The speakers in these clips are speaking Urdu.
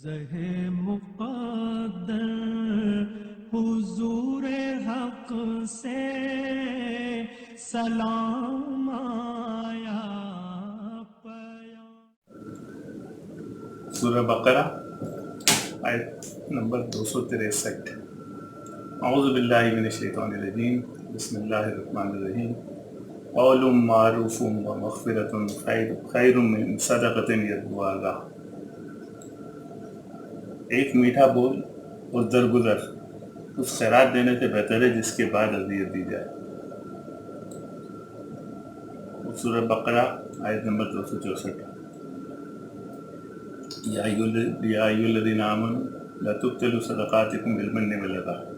زہ مقدر حضور حق سے سلام آیا سورہ بقرہ آیت نمبر 263۔ اعوذ باللہ من الشیطان الرجیم، بسم اللہ الرحمن الرحیم۔ قول معروف و مغفرۃ خیر من صدقۃ یتبعها اذی۔ ایک میٹھا بول اور درگزر اس خیرات دینے سے بہتر ہے جس کے بعد اذیت دی جائے۔ سورہ بقرہ آیت نمبر 264۔ یا ایھا الذین آمنوا لا تبطلوا صدقاتکم بالمن والاذی۔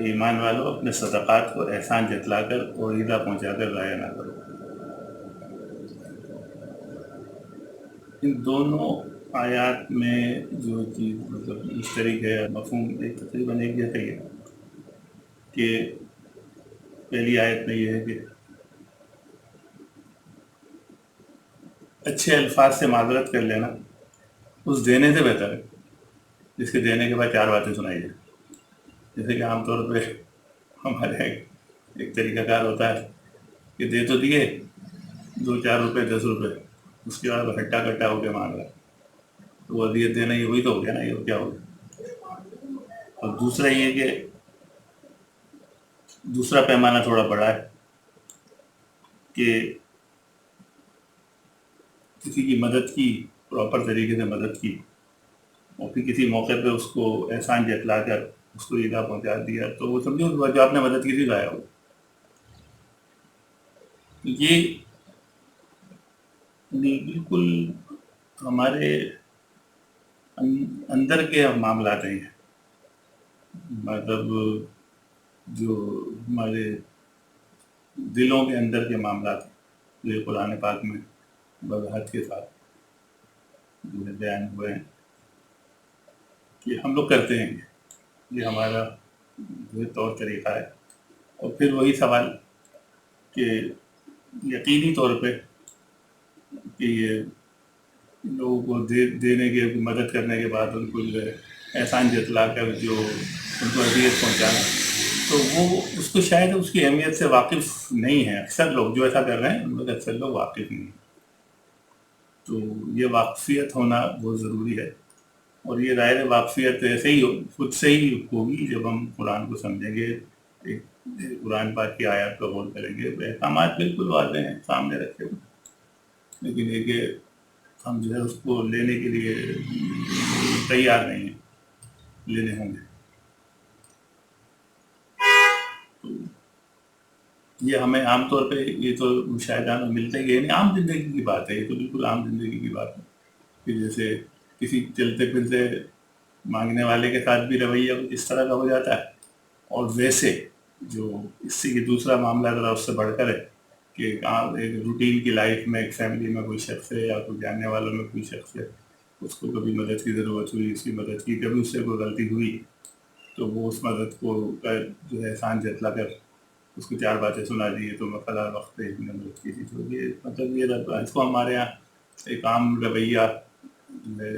ایمان والو اپنے صدقات کو احسان جتلا کر اور ایذا پہنچا کر ضائع نہ کرو۔ ان دونوں آیات میں جو چیز مشترک ہے، مفہوم ایک تقریباً ایک جیسا ہی ہے کہ پہلی آیت میں یہ ہے کہ اچھے الفاظ سے معذرت کر لینا اس دینے سے بہتر ہے جس کے دینے کے بعد چار باتیں سنائی جائیں۔ جیسے کہ عام طور پہ ہمارے ایک طریقہ کار ہوتا ہے کہ دے تو دیے 2-4 روپے 10 روپے، اس کے بعد ہٹا کٹا ہو کے مانگ رہا ہے، تو وہ اذیت دینا یہ وہی تو ہو گیا نا، یہ کیا ہو گیا۔ اور دوسرا یہ کہ دوسرا پیمانہ تھوڑا بڑا ہے کہ کسی کی مدد کی، پراپر طریقے سے مدد کی، اور پھر کسی موقع پہ اس کو احسان جتلا کر اس کو ایذا پہنچا دیا، تو وہ سمجھو جو آپ نے مدد کی تھی ضائع ہو۔ یہ بالکل ہمارے اندر کے معاملات ہیں، مطلب جو ہمارے دلوں کے اندر کے معاملات ہیں، جو قرآن پاک میں وضاحت کے ساتھ جو ہے بیان ہوئے ہیں کہ ہم لوگ کرتے ہیں، یہ ہمارا جو طور طریقہ ہے۔ اور پھر وہی سوال کہ یقینی طور پہ کہ یہ لوگوں کو دینے کے مدد کرنے کے بعد ان کو جو ہے احسان جتلا کر جو ان کو اذیت پہنچانا، تو وہ اس کو شاید اس کی اہمیت سے واقف نہیں ہیں۔ اکثر لوگ جو ایسا کر رہے ہیں ان میں اکثر لوگ واقف نہیں ہیں، تو یہ واقفیت ہونا بہت ضروری ہے۔ اور یہ ظاہر واقفیت ایسے ہی خود سے ہی ہوگی جب ہم قرآن کو سمجھیں گے، ایک قرآن پاک کی آیات کو غور کریں گے۔ احکامات بالکل واضح ہیں، سامنے رکھے ہوئے، لیکن یہ کہ ہم جو ہے اس کو لینے کے لیے تیار نہیں ہیں، لینے ہوں گے۔ تو یہ ہمیں عام طور پہ یہ تو مشاہدہ ملتا ہی ہے، یعنی عام زندگی کی بات ہے، یہ تو بالکل عام زندگی کی بات ہے کہ جیسے کسی چلتے پھرتے مانگنے والے کے ساتھ بھی رویہ کچھ اس طرح کا ہو جاتا ہے، اور ویسے جو اس سے یہ دوسرا معاملہ ذرا اس سے بڑھ کر ہے کہ ایک روٹین کی لائف میں ایک فیملی میں کوئی شخص ہے یا کوئی جاننے والوں میں کوئی شخص ہے، اس کو کبھی مدد کی ضرورت ہوئی، اس کی مدد کی، کبھی اس سے کوئی غلطی ہوئی تو وہ اس مدد کو جو ہے احسان جتلا کر اس کو چار باتیں سنا دی، تو میں فلاں وقت پہ نے مدد کی تھی۔ تو یہ مطلب یہ اس کو ہمارے یہاں ایک عام رویہ جو ہے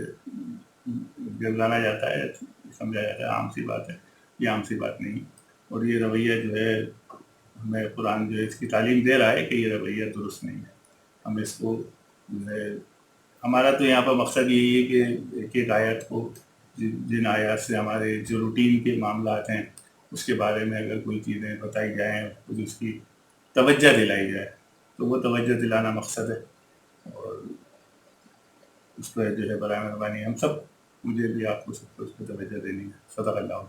گردانا جاتا ہے، سمجھا جاتا ہے عام سی بات ہے۔ یہ عام سی بات نہیں، اور یہ رویہ جو ہے ہمیں قرآن جو ہے اس کی تعلیم دے رہا ہے کہ یہ رویہ درست نہیں ہے۔ ہم اس کو جو ہے ہمارا تو یہاں پر مقصد یہی ہے کہ ایک ایک آیت کو، جن آیات سے ہمارے جو روٹین کے معاملات ہیں اس کے بارے میں اگر کوئی چیزیں بتائی جائیں، کچھ اس کی توجہ دلائی جائے، تو وہ توجہ دلانا مقصد ہے، اور اس پہ جو ہے برائے مہربانی ہم سب، مجھے بھی آپ کو سب کو اس پہ توجہ دینی ہے۔ صدق اللہ۔